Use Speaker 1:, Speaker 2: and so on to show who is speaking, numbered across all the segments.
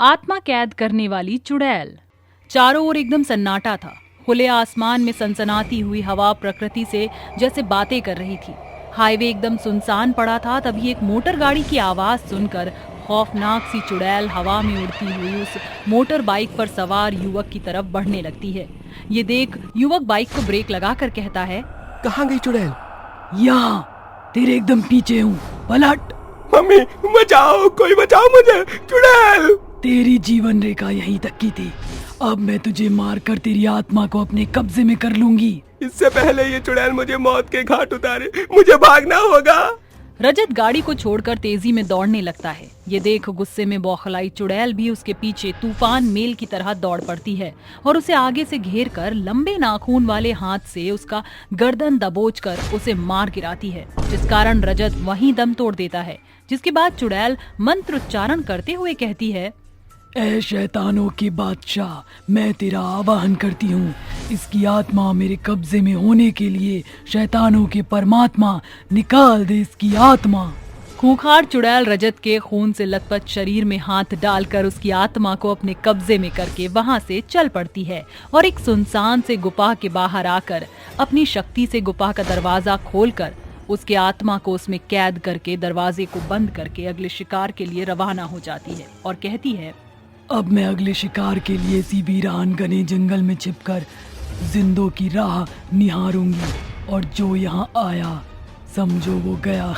Speaker 1: आत्मा कैद करने वाली चुड़ैल। चारों ओर एकदम सन्नाटा था। खुले आसमान में सनसनाती हुई हवा प्रकृति से जैसे बातें कर रही थी। हाईवे एकदम सुनसान पड़ा था। तभी एक मोटर गाड़ी की आवाज सुनकर खौफनाक सी चुड़ैल हवा में उड़ती हुई उस मोटर बाइक पर सवार युवक की तरफ बढ़ने लगती है। ये देख युवक बाइक को ब्रेक लगाकर कहता है,
Speaker 2: कहाँ गई चुड़ैल?
Speaker 3: यहाँ तेरे एकदम पीछे हूँ, पलट।
Speaker 2: मम्मी बचाओ, कोई बचाओ मुझे, चुड़ैल।
Speaker 3: तेरी जीवन रेखा यहीं तक की थी। अब मैं तुझे मारकर तेरी आत्मा को अपने कब्जे में कर लूंगी।
Speaker 2: इससे पहले ये चुड़ैल मुझे मौत के घाट उतारे, मुझे भागना होगा।
Speaker 1: रजत गाड़ी को छोड़कर तेजी में दौड़ने लगता है। ये देख गुस्से में बौखलाई चुड़ैल भी उसके पीछे तूफान मेल की तरह दौड़ पड़ती है और उसे आगे से घेर कर लंबे नाखून वाले हाथ से उसका गर्दन दबोचकर उसे मार गिराती है, जिस कारण रजत वहीं दम तोड़ देता है। जिसके बाद चुड़ैल मंत्र उच्चारण करते हुए कहती है,
Speaker 3: ऐ शैतानों के बादशाह, मैं तेरा आवाहन करती हूँ। इसकी आत्मा मेरे कब्जे में होने के लिए शैतानों के परमात्मा, निकाल दे इसकी आत्मा।
Speaker 1: खूंखार चुड़ैल रजत के खून से लथपथ शरीर में हाथ डालकर उसकी आत्मा को अपने कब्जे में करके वहां से चल पड़ती है और एक सुनसान से गुफा के बाहर आकर अपनी शक्ति से गुफा का दरवाजा खोलकर उसके आत्मा को उसमें कैद करके दरवाजे को बंद करके अगले शिकार के लिए रवाना हो जाती है और कहती है,
Speaker 3: अब मैं अगले शिकार के लिए इसी वीरान घने जंगल में छिपकर जिंदों की राह निहारूंगी और जो यहाँ आया समझो वो गया।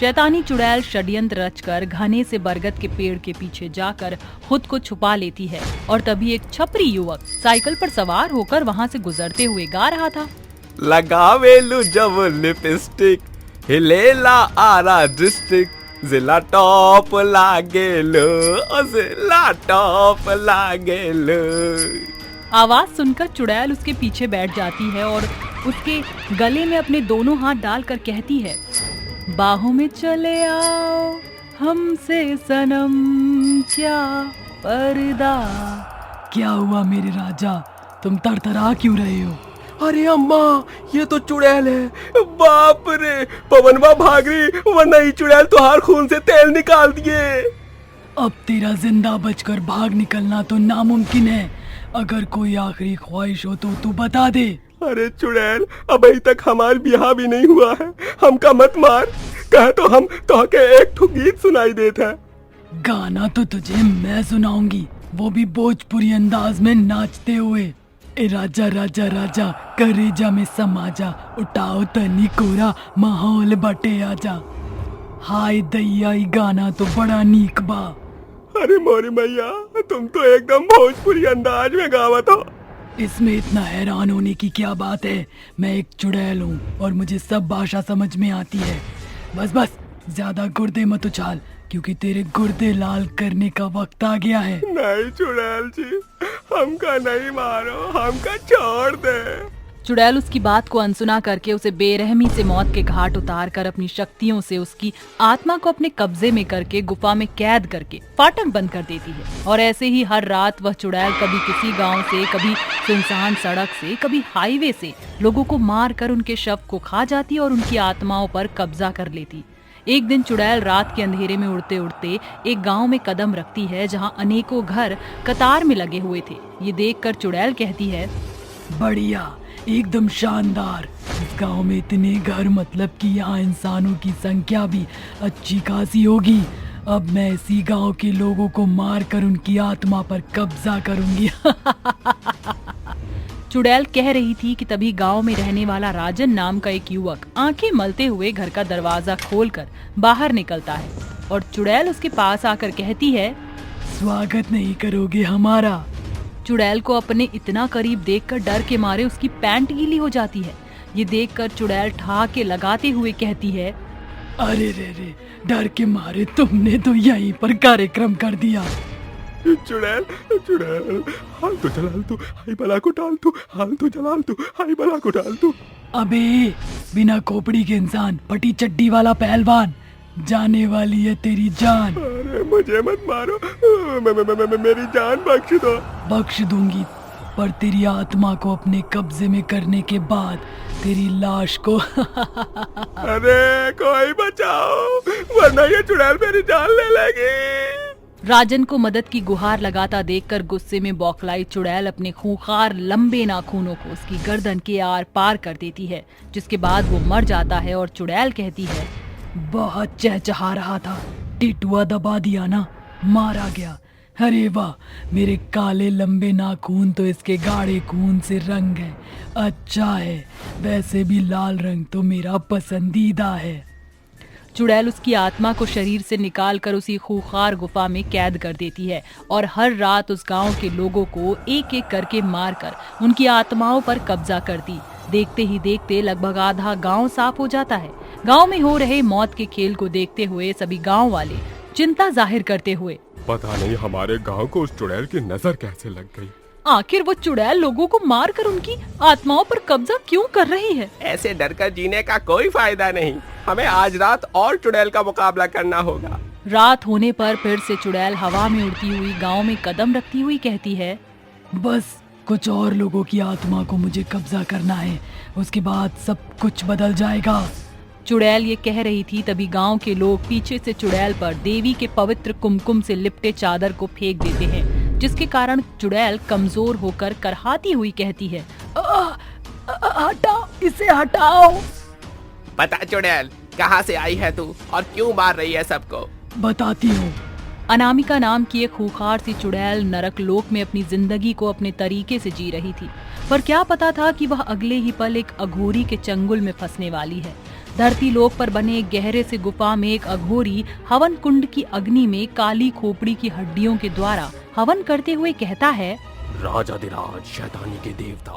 Speaker 1: शैतानी चुड़ैल षड्यंत्र रचकर घने से बरगद के पेड़ के पीछे जाकर खुद को छुपा लेती है और तभी एक छपरी युवक साइकिल पर सवार होकर वहाँ से गुजरते हुए गा रहा था,
Speaker 2: लगावेलु जब लिपस्टिक हिलेला आरा डिस्ट्रिक्ट, जिला टॉप लागेलो, जिला टॉप लागेलो।
Speaker 1: आवाज सुनकर चुड़ैल उसके पीछे बैठ जाती है और उसके गले में अपने दोनों हाथ डालकर कहती है, बाहों में चले आओ हमसे सनम, क्या पर्दा।
Speaker 3: क्या हुआ मेरे राजा, तुम तरतरा क्यों रहे हो?
Speaker 2: अरे अम्मा, ये तो चुड़ैल है। बाप रे, पवनवा भाग रही, वरना ही चुड़ैल तुहार खून से तेल निकाल दिए।
Speaker 3: अब तेरा जिंदा बचकर भाग निकलना तो नामुमकिन है। अगर कोई आखिरी ख्वाहिश हो तो तू बता दे।
Speaker 2: अरे चुड़ैल, अभी तक हमार ब्याह भी नहीं हुआ है, हमका मत मार। कह तो हम तो के एक ठो गीत सुनाई देता है।
Speaker 3: गाना तो तुझे मैं सुनाऊंगी, वो भी भोजपुरी अंदाज में नाचते हुए। ए राजा राजा राजा करेजा में समाजा, उठाओ तनी कोरा माहौल बटे आजा। हाय दैया, गाना तो बड़ा नीक बा।
Speaker 2: अरे मोरी मैया, तुम तो एकदम भोजपुरी अंदाज में गावत हो।
Speaker 3: इसमें इतना हैरान होने की क्या बात है? मैं एक चुड़ैल हूँ और मुझे सब भाषा समझ में आती है। बस बस ज्यादा गुर्दे मत उछाल, क्योंकि तेरे गुर्दे लाल करने का वक्त आ गया है।
Speaker 2: नहीं चुड़ैल जी, हमका नहीं मारो, हमका छोड़ दे।
Speaker 1: चुड़ैल उसकी बात को अनसुना करके उसे बेरहमी से मौत के घाट उतार कर अपनी शक्तियों से उसकी आत्मा को अपने कब्जे में करके गुफा में कैद करके फाटक बंद कर देती है। और ऐसे ही हर रात वह चुड़ैल कभी किसी गांव से, कभी सुनसान सड़क से, कभी हाईवे से लोगों को मार कर उनके शव को खा जाती और उनकी आत्माओं पर कब्जा कर लेती। एक दिन चुड़ैल रात के अंधेरे में उड़ते उड़ते एक गांव में कदम रखती है, जहां अनेकों घर कतार में लगे हुए थे। ये देखकर चुड़ैल कहती है,
Speaker 3: बढ़िया, एकदम शानदार। इस गांव में इतने घर, मतलब कि यहाँ इंसानों की संख्या भी अच्छी खासी होगी। अब मैं इसी गांव के लोगों को मार कर उनकी आत्मा पर कब्जा करूंगी।
Speaker 1: चुड़ैल कह रही थी कि तभी गांव में रहने वाला राजन नाम का एक युवक आंखें मलते हुए घर का दरवाजा खोलकर बाहर निकलता है और चुड़ैल उसके पास आकर कहती है,
Speaker 3: स्वागत नहीं करोगे हमारा?
Speaker 1: चुड़ैल को अपने इतना करीब देखकर डर के मारे उसकी पैंट गीली हो जाती है। ये देखकर चुड़ैल ठहाके लगाते हुए कहती है,
Speaker 3: अरे रे, डर के मारे तुमने तो यहीं पर कार्यक्रम कर दिया।
Speaker 2: चुड़ैल चुड़ैल, हाल तो जलाल तू, हाय बला को डाल तू, हाल तो जलाल तू, हाय बला को डाल तू।
Speaker 3: अबे बिना खोपड़ी के इंसान, फटी चड्डी वाला पहलवान, जाने वाली है तेरी जान।
Speaker 2: अरे मुझे मत मारो, मेरी जान बख्श दो।
Speaker 3: बख्श दूंगी, पर तेरी आत्मा को अपने कब्जे में करने के बाद तेरी लाश को
Speaker 2: अरे कोई बचाओ, वरना ये चुड़ैल मेरी जान ले लेगी।
Speaker 1: राजन को मदद की गुहार लगाता देखकर गुस्से में बौखलाई चुड़ैल अपने खूंखार लंबे नाखूनों को उसकी गर्दन के आर पार कर देती है, जिसके बाद वो मर जाता है और चुड़ैल कहती है,
Speaker 3: बहुत चहचहा रहा था, टिटुआ दबा दिया ना, मारा गया। अरे वाह, मेरे काले लंबे नाखून तो इसके गाढ़े खून से रंग है। अच्छा है, वैसे भी लाल रंग तो मेरा पसंदीदा है।
Speaker 1: चुड़ैल उसकी आत्मा को शरीर से निकालकर उसी खूंखार गुफा में कैद कर देती है और हर रात उस गांव के लोगों को एक एक करके मारकर उनकी आत्माओं पर कब्जा करती। देखते ही देखते लगभग आधा गांव साफ हो जाता है। गांव में हो रहे मौत के खेल को देखते हुए सभी गांव वाले चिंता जाहिर करते हुए,
Speaker 2: पता नहीं हमारे गांव को उस चुड़ैल की नजर कैसे लग गई।
Speaker 1: आखिर वो चुड़ैल लोगों को मारकर उनकी आत्माओं पर कब्जा क्यों कर रही है?
Speaker 2: ऐसे डर कर जीने का कोई फायदा नहीं, हमें आज रात और चुड़ैल का मुकाबला करना होगा।
Speaker 1: रात होने पर फिर से चुड़ैल हवा में उड़ती हुई गांव में कदम रखती हुई कहती है,
Speaker 3: बस कुछ और लोगों की आत्मा को मुझे कब्जा करना है, उसके बाद सब कुछ बदल जाएगा।
Speaker 1: चुड़ैल ये कह रही थी तभी गांव के लोग पीछे से चुड़ैल पर देवी के पवित्र कुमकुम से लिपटे चादर को फेंक देते हैं, जिसके कारण चुड़ैल कमजोर होकर करहाती हुई कहती है,
Speaker 3: हटाओ, इसे हटाओ।
Speaker 2: बता चुड़ैल, कहाँ से आई है तू और क्यों मार रही है सबको?
Speaker 3: बताती हूँ।
Speaker 1: अनामिका नाम की एक खूंखार सी चुड़ैल नरक लोक में अपनी जिंदगी को अपने तरीके से जी रही थी, पर क्या पता था कि वह अगले ही पल एक अघोरी के चंगुल में फंसने वाली है। धरती लोक पर बने एक गहरे से गुफा में एक अघोरी हवन कुंड की अग्नि में काली खोपड़ी की हड्डियों के द्वारा हवन करते हुए कहता है,
Speaker 2: राजाधिराज शैतानी के देवता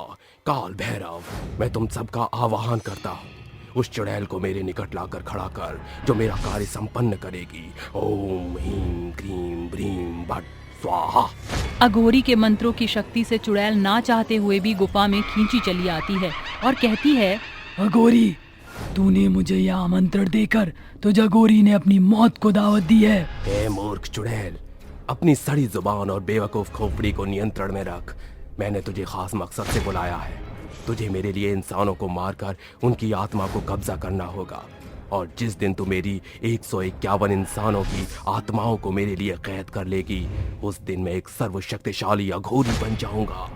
Speaker 2: काल भैरव, मैं तुम सबका आवाहन करता हूँ। उस चुड़ैल को मेरे निकट लाकर खड़ा कर जो मेरा कार्य संपन्न करेगी। ओम ह्रीं क्रीं ब्रीं भट स्वाहा।
Speaker 1: अघोरी के मंत्रों की शक्ति से चुड़ैल ना चाहते हुए भी गुफा में खींची चली आती है और कहती है,
Speaker 3: अघोरी, तूने मुझे यह आमंत्रण देकर तुझ अघोरी ने अपनी मौत को दावत दी है।
Speaker 2: ए मूर्ख चुड़ैल, अपनी सड़ी जुबान और बेवकूफ खोपड़ी को नियंत्रण में रख। मैंने तुझे खास मकसद से बुलाया है। तुझे मेरे लिए इंसानों को मारकर उनकी आत्मा को कब्जा करना होगा, और जिस दिन तू मेरी 151 इंसानों की आत्माओं को मेरे लिए कैद कर लेगी, उस दिन मैं एक सर्वशक्तिशाली अघोरी बन जाऊंगा।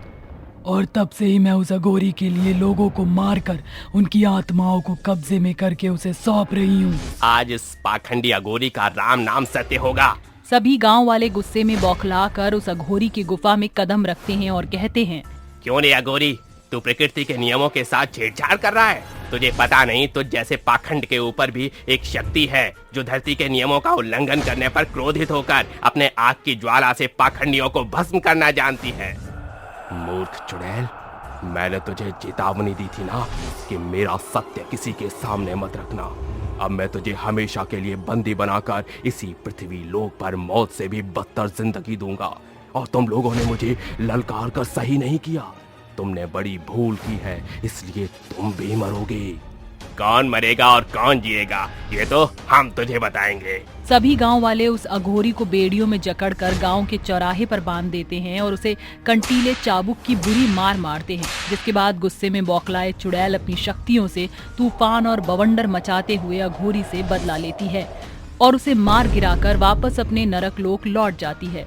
Speaker 3: और तब से ही मैं उस अघोरी के लिए लोगों को मारकर उनकी आत्माओं को कब्जे में करके उसे सौंप रही हूँ।
Speaker 2: आज इस पाखंडी अघोरी का राम नाम सत्य होगा।
Speaker 1: सभी गांव वाले गुस्से में बौखलाकर उस अघोरी की गुफा में कदम रखते हैं और कहते हैं,
Speaker 2: क्यों रे अघोरी, तू प्रकृति के नियमों के साथ छेड़छाड़ कर रहा है? तुझे पता नहीं तुझ जैसे पाखंड के ऊपर भी एक शक्ति है जो धरती के नियमों का उल्लंघन करने पर क्रोधित होकर अपने आग की ज्वाला से पाखंडियों को भस्म करना जानती है। मूर्ख चुड़ैल, मैंने तुझे चेतावनी दी थी ना कि मेरा सत्य किसी के सामने मत रखना। अब मैं तुझे हमेशा के लिए बंदी बनाकर इसी पृथ्वी लोक पर मौत से भी बदतर जिंदगी दूंगा, और तुम लोगों ने मुझे ललकार कर सही नहीं किया। तुमने बड़ी भूल की है, इसलिए तुम भी मरोगे। कौन मरेगा और कौन जिएगा, ये तो हम तुझे बताएंगे।
Speaker 1: सभी गांव वाले उस अघोरी को बेड़ियों में जकड़कर गांव के चौराहे पर बांध देते हैं और उसे कंटीले चाबुक की बुरी मार मारते हैं, जिसके बाद गुस्से में बौखलाए चुड़ैल अपनी शक्तियों से तूफान और बवंडर मचाते हुए अघोरी से बदला लेती है और उसे मार गिराकर वापस अपने नरक लोक लौट जाती है।